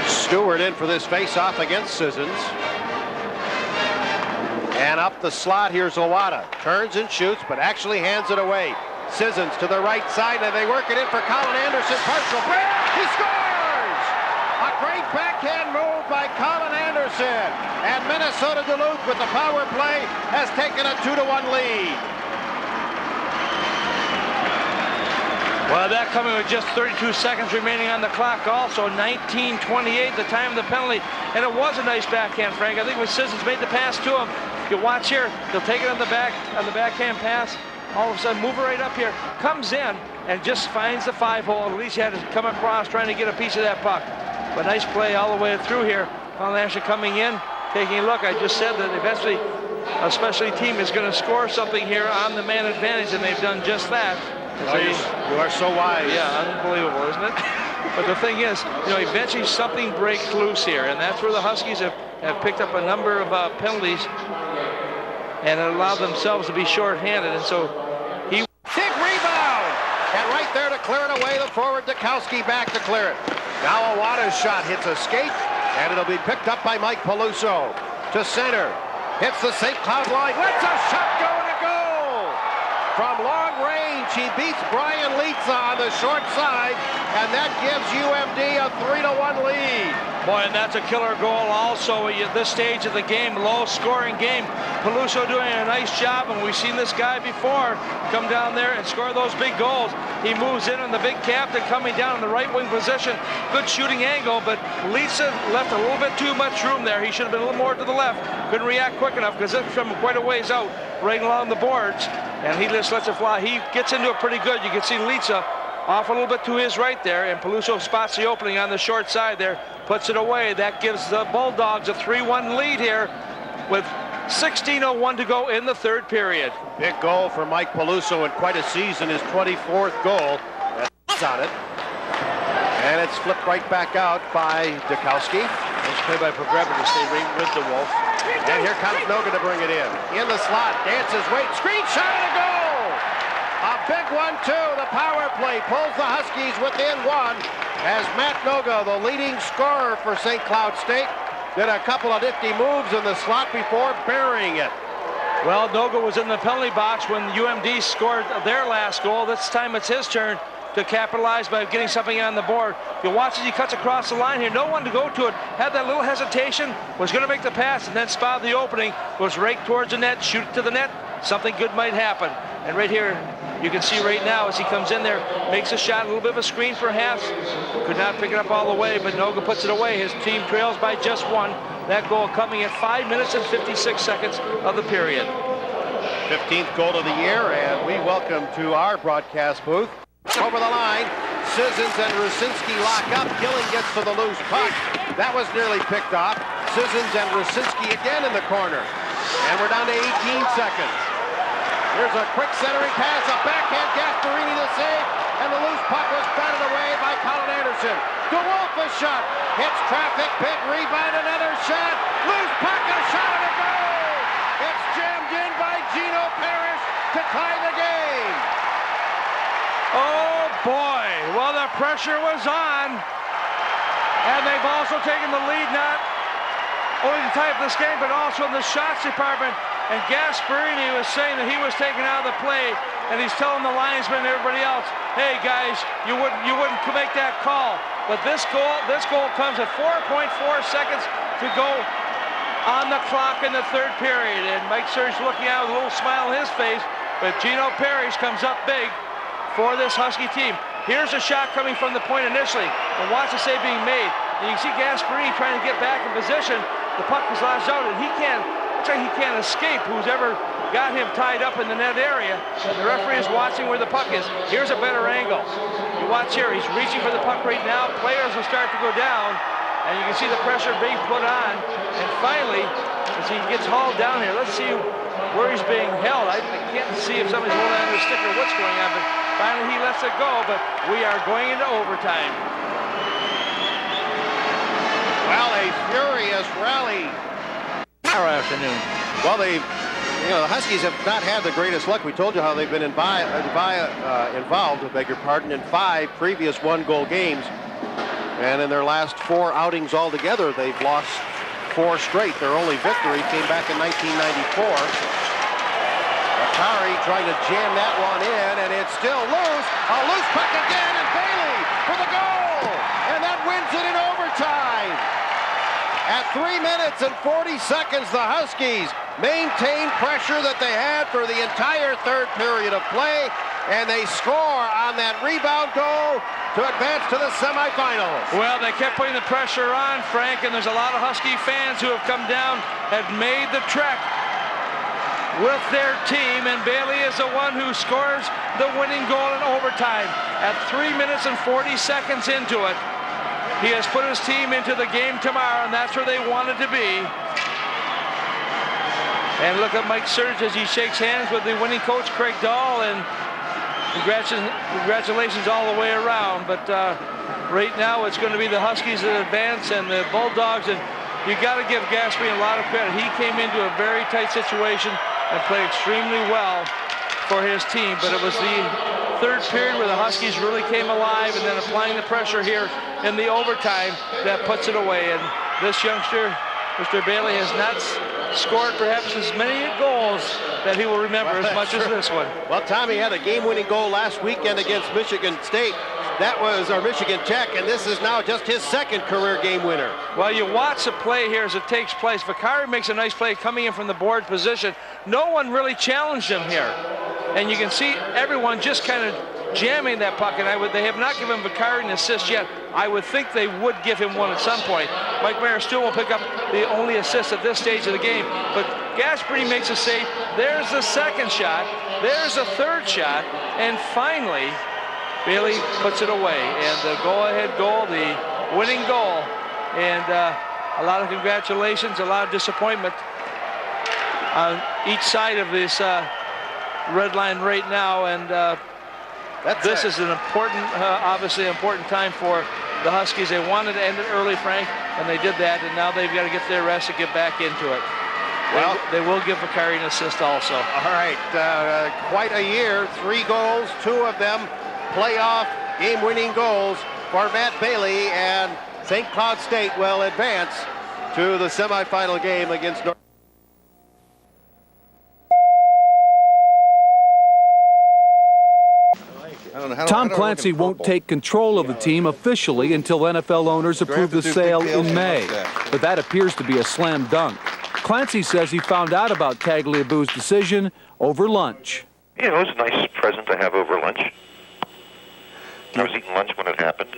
Stewart in for this face-off against Sissons. And up the slot, here's Owada. Turns and shoots, but actually hands it away. Sissons to the right side, and they work it in for Colin Anderson. Partial break. He scores! A great backhand move by Colin Anderson. And Minnesota Duluth with the power play has taken a 2-1 lead. Well, that coming with just 32 seconds remaining on the clock. Also 19:28, the time of the penalty. And it was a nice backhand, Frank. I think when Sissons made the pass to him, you watch here, they'll take it on the backhand pass. All of a sudden, move it right up here, comes in and just finds the 5-hole. At least he had to come across trying to get a piece of that puck. But nice play all the way through here. Colin Anderson coming in, taking a look. I just said that eventually a specialty team is going to score something here on the man advantage, and they've done just that. You are so wise. Yeah, unbelievable, isn't it? But the thing is, you know, eventually something breaks loose here, and that's where the Huskies have picked up a number of penalties and allowed themselves to be short-handed, and so he... Big rebound! And right there to clear it away, the forward Dukowski back to clear it. Now Owada's shot hits a skate, and it'll be picked up by Mike Peluso. To center, hits the St. Cloud line, lets a shot go and a goal! From long range, he beats Brian Leitza on the short side, and that gives UMD a 3-1 lead. Boy, and that's a killer goal also at this stage of the game, low-scoring game. Peluso doing a nice job, and we've seen this guy before come down there and score those big goals. He moves in on the big captain coming down in the right wing position. Good shooting angle, but Leitza left a little bit too much room there. He should have been a little more to the left. Couldn't react quick enough because it's from quite a ways out, right along the boards, and he just lets it fly. He gets into it pretty good. You can see Leitza off a little bit to his right there, and Peluso spots the opening on the short side there, puts it away. That gives the Bulldogs a 3-1 lead here with 16:01 to go in the third period. Big goal for Mike Peluso in quite a season, his 24th goal. That's on it. And it's flipped right back out by Dukowski. Nice play by Pogrebin to stay right with the Wolf. And here comes Noga to bring it in. In the slot, dances, wait, screen shot and a goal! A big one, too. The power play pulls the Huskies within one as Matt Noga, the leading scorer for St. Cloud State, did a couple of nifty moves in the slot before burying it. Well, Noga was in the penalty box when UMD scored their last goal. This time it's his turn to capitalize by getting something on the board. You watch as he cuts across the line here. No one to go to it. Had that little hesitation, was going to make the pass, and then spotted the opening, goes right towards the net, shoot it to the net. Something good might happen. And right here, you can see right now as he comes in there, makes a shot, a little bit of a screen perhaps. Could not pick it up all the way, but Noga puts it away. His team trails by just one. That goal coming at 5 minutes and 56 seconds of the period. 15th goal of the year, and we welcome to our broadcast booth. Over the line, Sissons and Rusinski lock up. Gilling gets to the loose puck. That was nearly picked off. Sissons and Rusinski again in the corner. And we're down to 18 seconds. Here's a quick centering pass, a backhand Gasparini to save, and the loose puck was batted away by Colin Anderson. DeWolf a shot, hits traffic, big rebound, another shot, loose puck, a shot and a goal! It's jammed in by Gino Parrish to tie the game. Oh boy, well the pressure was on, and they've also taken the lead now only to tie up this game, but also in the shots department. And Gasparini was saying that he was taken out of the play, and he's telling the linesmen and everybody else, hey guys, you wouldn't make that call. But this goal comes at 4.4 seconds to go on the clock in the third period. And Mike Surge looking out with a little smile on his face, but Gino Parrish comes up big for this Husky team. Here's a shot coming from the point initially, and watch the save being made. And you can see Gasparini trying to get back in position. The puck is lashed out, and looks like he can't escape who's ever got him tied up in the net area. And the referee is watching where the puck is. Here's a better angle. You watch here, he's reaching for the puck right now. Players will start to go down, and you can see the pressure being put on. And finally, as he gets hauled down here, let's see where he's being held. I can't see if somebody's holding on to a stick or what's going on, but finally he lets it go, but we are going into overtime. Well, a furious rally our afternoon. Well, the Huskies have not had the greatest luck. We told you how they've been involved, I beg your pardon, in 5 previous one-goal games. And in their last 4 outings altogether, they've lost 4 straight. Their only victory came back in 1994. Atari trying to jam that one in, and it's still loose. A loose puck again, and Bailey for the goal! And that wins it in overtime. At 3 minutes and 40 seconds, the Huskies maintain pressure that they had for the entire third period of play, and they score on that rebound goal to advance to the semifinals. Well, they kept putting the pressure on, Frank, and there's a lot of Husky fans who have come down and made the trek with their team, and Bailey is the one who scores the winning goal in overtime. At 3 minutes and 40 seconds into it, he has put his team into the game tomorrow, and that's where they wanted to be. And look at Mike Surge as he shakes hands with the winning coach, Craig Dahl, and congratulations all the way around. But right now it's going to be the Huskies that advance and the Bulldogs, and you got to give Gasparini a lot of credit. He came into a very tight situation and played extremely well for his team, but it was the third period where the Huskies really came alive, and then applying the pressure here in the overtime that puts it away. And this youngster, Mr. Bailey, has not scored perhaps as many goals that he will remember as much as this one. Well, Tommy had a game-winning goal last weekend against Michigan State. That was our Michigan Tech, and this is now just his second career game winner. Well, you watch the play here as it takes place. Vakari makes a nice play coming in from the board position. No one really challenged him here. And you can see everyone just kind of jamming that puck, and they have not given Vakari an assist yet. I would think they would give him one at some point. Mike Mayer still will pick up the only assist at this stage of the game, but Gasparini makes a save. There's the second shot. There's the third shot, and finally, Bailey puts it away, and the go-ahead goal, the winning goal, and a lot of congratulations, a lot of disappointment on each side of this red line right now, and this is an important, obviously important time for the Huskies. They wanted to end it early, Frank, and they did that, and now they've got to get their rest and get back into it. Well, they will give Vakari an assist also. All right, quite a year, 3 goals, 2 of them playoff game-winning goals for Matt Bailey, and St. Cloud State will advance to the semifinal game against North. Tom Clancy won't take control of the team officially until NFL owners approve the sale in May, but that appears to be a slam dunk. Clancy says he found out about Tagliabue's decision over lunch. Yeah, it was a nice present to have over lunch. I was eating lunch when it happened.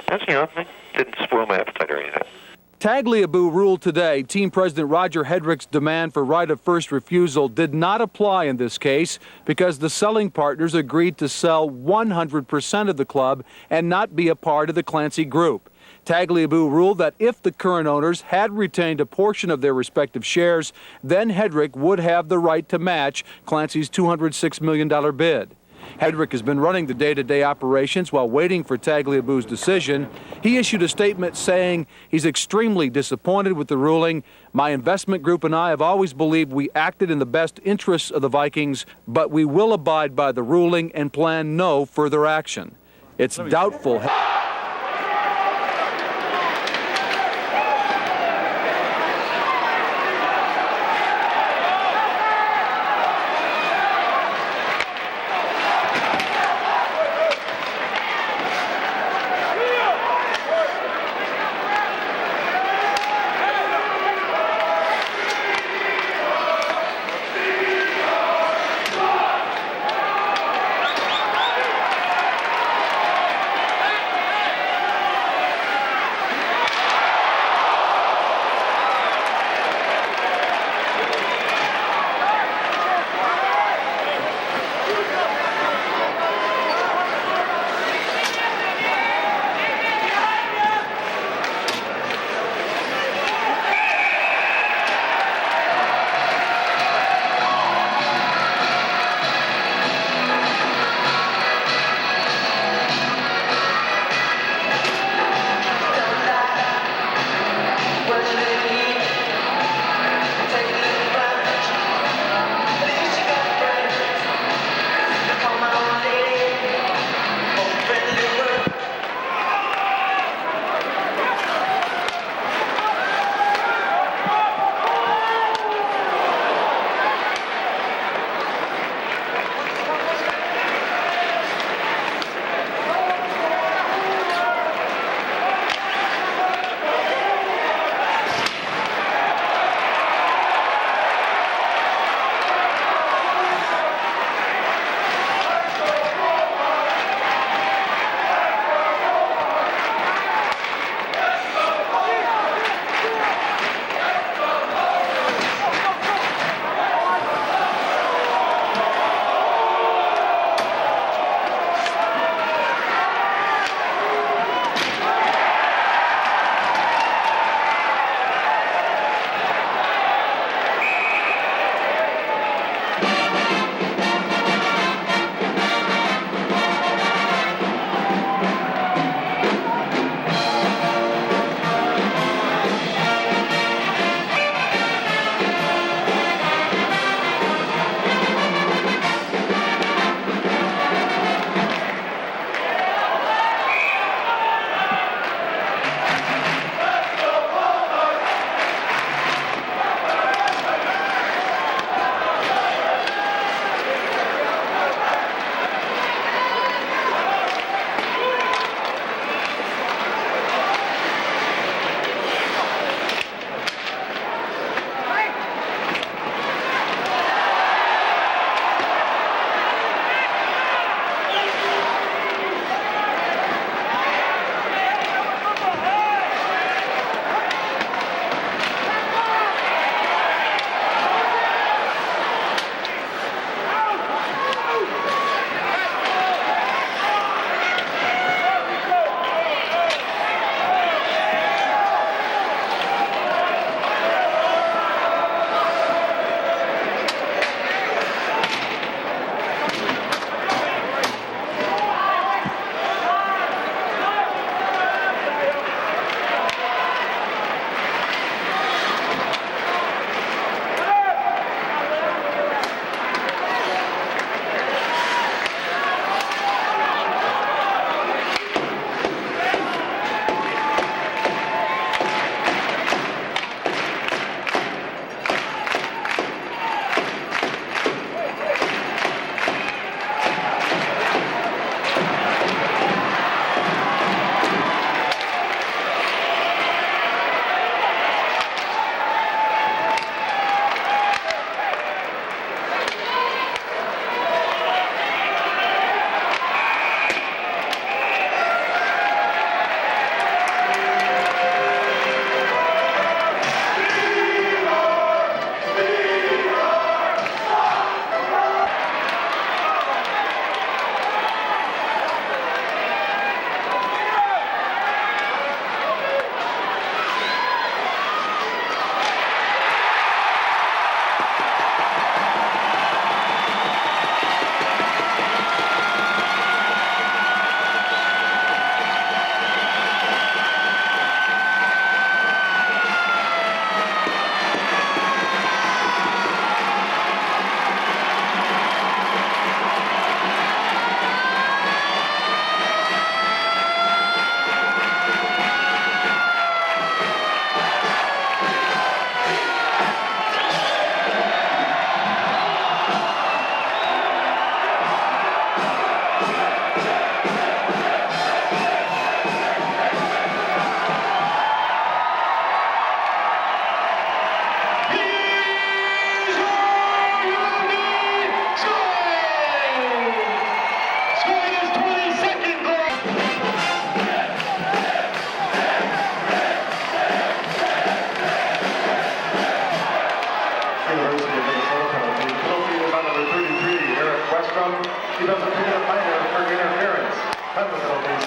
That's, it didn't spoil my appetite or anything. Tagliabue ruled today Team President Roger Hedrick's demand for right of first refusal did not apply in this case because the selling partners agreed to sell 100% of the club and not be a part of the Clancy group. Tagliabue ruled that if the current owners had retained a portion of their respective shares, then Hedrick would have the right to match Clancy's $206 million bid. Hedrick has been running the day-to-day operations while waiting for Tagliabue's decision. He issued a statement saying he's extremely disappointed with the ruling. My investment group and I have always believed we acted in the best interests of the Vikings, but we will abide by the ruling and plan no further action. It's doubtful.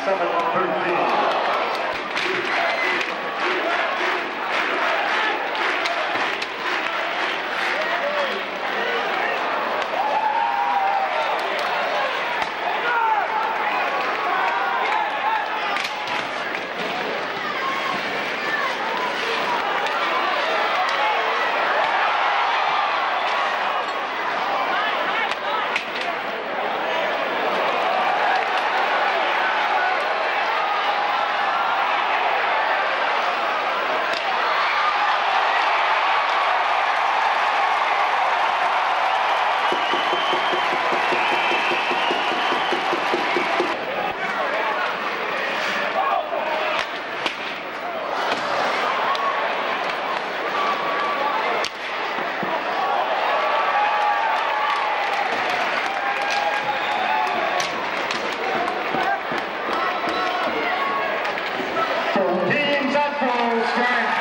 27-13. Teams at full strength.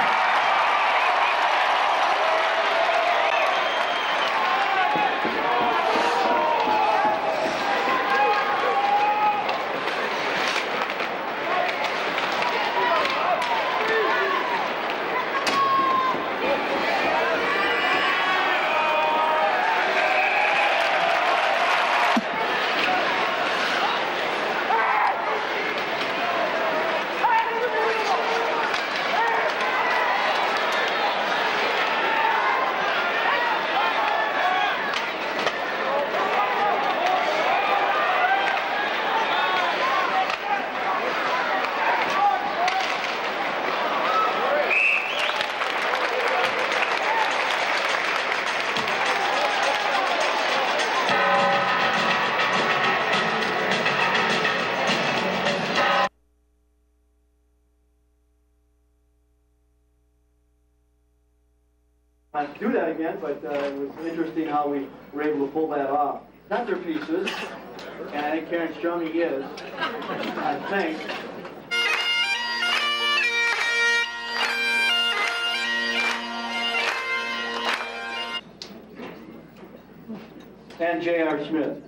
Not to do that again, but it was interesting how we were able to pull that off. Centerpieces, and I think Karen Strummy is, I think. And J.R. Smith.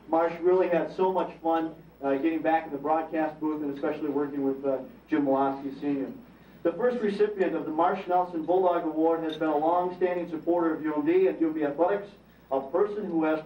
Marsh really had so much fun getting back in the broadcast booth and especially working with Jim Molosky Sr. The first recipient of the Marsh Nelson Bulldog Award has been a long-standing supporter of UMD and UMD Athletics, a person who has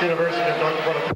University of North Dakota.